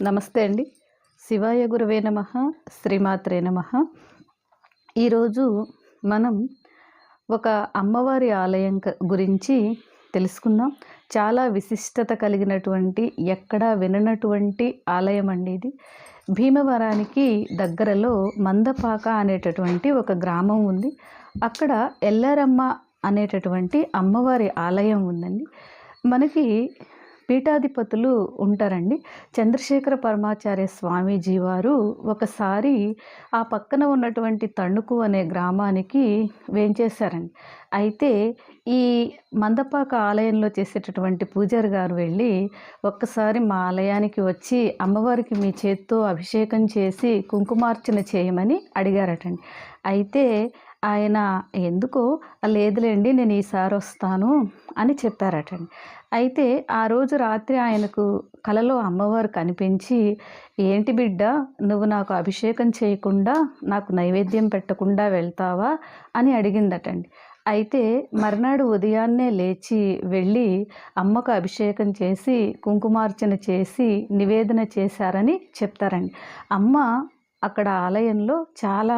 నమస్తే అండి. శివాయ గురవే నమః. శ్రీమాత్రే నమః. ఈరోజు మనం ఒక అమ్మవారి ఆలయం గురించి తెలుసుకుందాం. చాలా విశిష్టత కలిగినటువంటి, ఎక్కడా విననటువంటి ఆలయం అండి ఇది. భీమవరానికి దగ్గరలో మందపాక అనేటటువంటి ఒక గ్రామం ఉంది. అక్కడ ఎల్లారమ్మ అనేటటువంటి అమ్మవారి ఆలయం ఉందండి. మనకి పీఠాధిపతులు ఉంటారండి. చంద్రశేఖర పరమాచార్య స్వామీజీ వారు ఒకసారి ఆ పక్కన ఉన్నటువంటి తణుకు అనే గ్రామానికి వేంచేశారండి. అయితే ఈ మందపాక ఆలయంలో చేసేటటువంటి పూజారి గారు వెళ్ళి, ఒక్కసారి మా ఆలయానికి వచ్చి అమ్మవారికి మీ చేత్తో అభిషేకం చేసి కుంకుమార్చన చేయమని అడిగారటండి. అయితే ఆయన ఎందుకో లేదులేండి నేను ఈసారి వస్తాను అని చెప్పారటండి. అయితే ఆ రోజు రాత్రి ఆయనకు కలలో అమ్మవారు కనిపించి, ఏంటి బిడ్డ, నువ్వు నాకు అభిషేకం చేయకుండా, నాకు నైవేద్యం పెట్టకుండా వెళ్తావా అని అడిగిందటండి. అయితే మర్నాడు ఉదయాన్నే లేచి వెళ్ళి అమ్మకు అభిషేకం చేసి కుంకుమార్చన చేసి నివేదన చేశారని చెప్తారండి. అమ్మ అక్కడ ఆలయంలో చాలా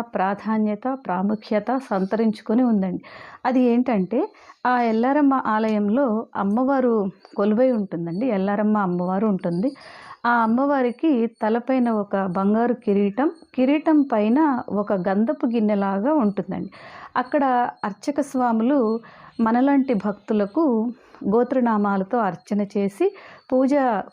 ప్రాముఖ్యత సంతరించుకొని ఉందండి. అది ఏంటంటే, ఆ ఎల్లారమ్మ ఆలయంలో అమ్మవారు కొలువై ఉంటుందండి. ఎల్లారమ్మ అమ్మవారు ఉంటుంది. ఆ అమ్మవారికి తలపైన ఒక బంగారు కిరీటం పైన ఒక గంధపు గిన్నెలాగా ఉంటుందండి. అక్కడ అర్చక స్వాములు మనలాంటి భక్తులకు గోత్రనామాలతో అర్చన చేసి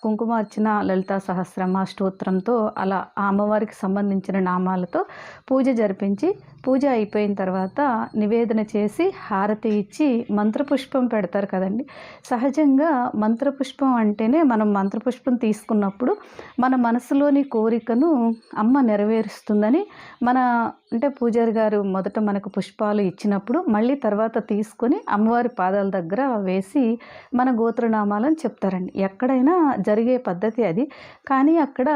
కుంకుమార్చన, లలితా సహస్రనామ స్తోత్రంతో అలా ఆ అమ్మవారికి సంబంధించిన నామాలతో పూజ జరిపించి, పూజ అయిపోయిన తర్వాత నివేదన చేసి హారతి ఇచ్చి మంత్రపుష్పం పెడతారు కదండి. సహజంగా మంత్రపుష్పం అంటేనే, మనం మంత్రపుష్పం తీసుకున్నప్పుడు మన మనసులోని కోరికను అమ్మ నెరవేరుస్తుందని అంటే పూజారి గారు మొదట మనకు పుష్పాలు ఇచ్చినప్పుడు మళ్ళీ తర్వాత తీసుకొని అమ్మవారి పాదాల దగ్గర వేసి మన గోత్రనామాలను చెప్తారండి. ఎక్కడైనా జరిగే పద్ధతి అది. కానీ అక్కడ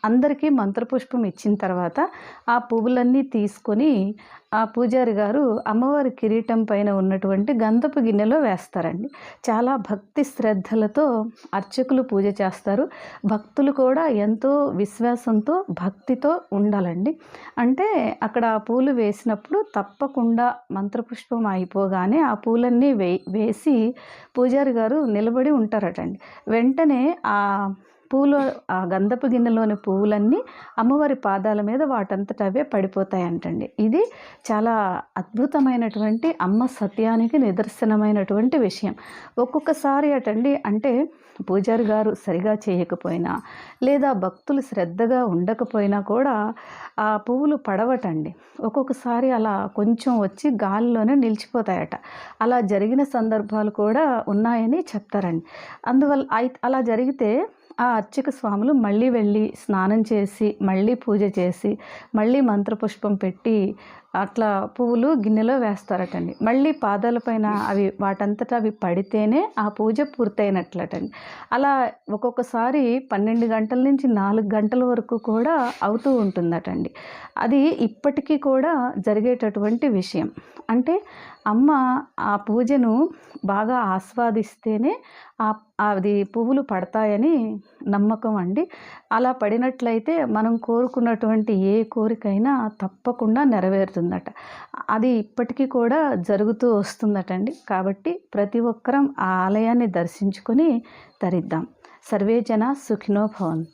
అందరికీ మంత్రపుష్పం ఇచ్చిన తర్వాత ఆ పువ్వులన్నీ తీసుకొని ఆ పూజారి గారు అమ్మవారి కిరీటం పైన ఉన్నటువంటి గంధపు గిన్నెలో వేస్తారండి. చాలా భక్తి శ్రద్ధలతో అర్చకులు పూజ చేస్తారు. భక్తులు కూడా ఎంతో విశ్వాసంతో భక్తితో ఉండాలండి. అంటే అక్కడ ఆ పూలు వేసినప్పుడు తప్పకుండా మంత్రపుష్పం అయిపోగానే ఆ పూలన్నీ వేసి పూజారి గారు నిలబడి ఉంటారటండి. వెంటనే ఆ గంధపు గిన్నెలోని పువ్వులన్నీ అమ్మవారి పాదాల మీద వాటంతట అవే పడిపోతాయంటండి. ఇది చాలా అద్భుతమైనటువంటి అమ్మ సత్యానికి నిదర్శనమైనటువంటి విషయం. ఒక్కొక్కసారి అంటే పూజారి గారు సరిగా చేయకపోయినా, లేదా భక్తులు శ్రద్ధగా ఉండకపోయినా కూడా ఆ పువ్వులు పడవటండి. ఒక్కొక్కసారి అలా కొంచెం వచ్చి గాలిలోనే నిలిచిపోతాయట. అలా జరిగిన సందర్భాలు కూడా ఉన్నాయని చెప్తారండి. అందువల్ల అలా జరిగితే ఆ అర్చక స్వాములు మళ్ళీ వెళ్ళి స్నానం చేసి, మళ్ళీ పూజ చేసి, మళ్ళీ మంత్రపుష్పం పెట్టి అట్లా పువ్వులు గిన్నెలో వేస్తారటండి. మళ్ళీ పాదాలపైన వాటంతటా అవి పడితేనే ఆ పూజ పూర్తయినట్లటండి. అలా ఒక్కొక్కసారి 12 గంటల నుంచి 4 గంటల వరకు కూడా అవుతూ ఉంటుందటండి. అది ఇప్పటికీ కూడా జరిగేటటువంటి విషయం. అంటే అమ్మ ఆ పూజను బాగా ఆస్వాదిస్తేనే అది పువ్వులు పడతాయని నమ్మకం అండి. అలా పడినట్లయితే మనం కోరుకున్నటువంటి ఏ కోరికైనా తప్పకుండా నెరవేరుతుందట. అది ఇప్పటికీ కూడా జరుగుతూ వస్తుందటండి. కాబట్టి ప్రతి ఒక్కరం ఆ ఆలయాన్ని దర్శించుకొని తరిద్దాం. సర్వే జన సుఖినో భవంతు.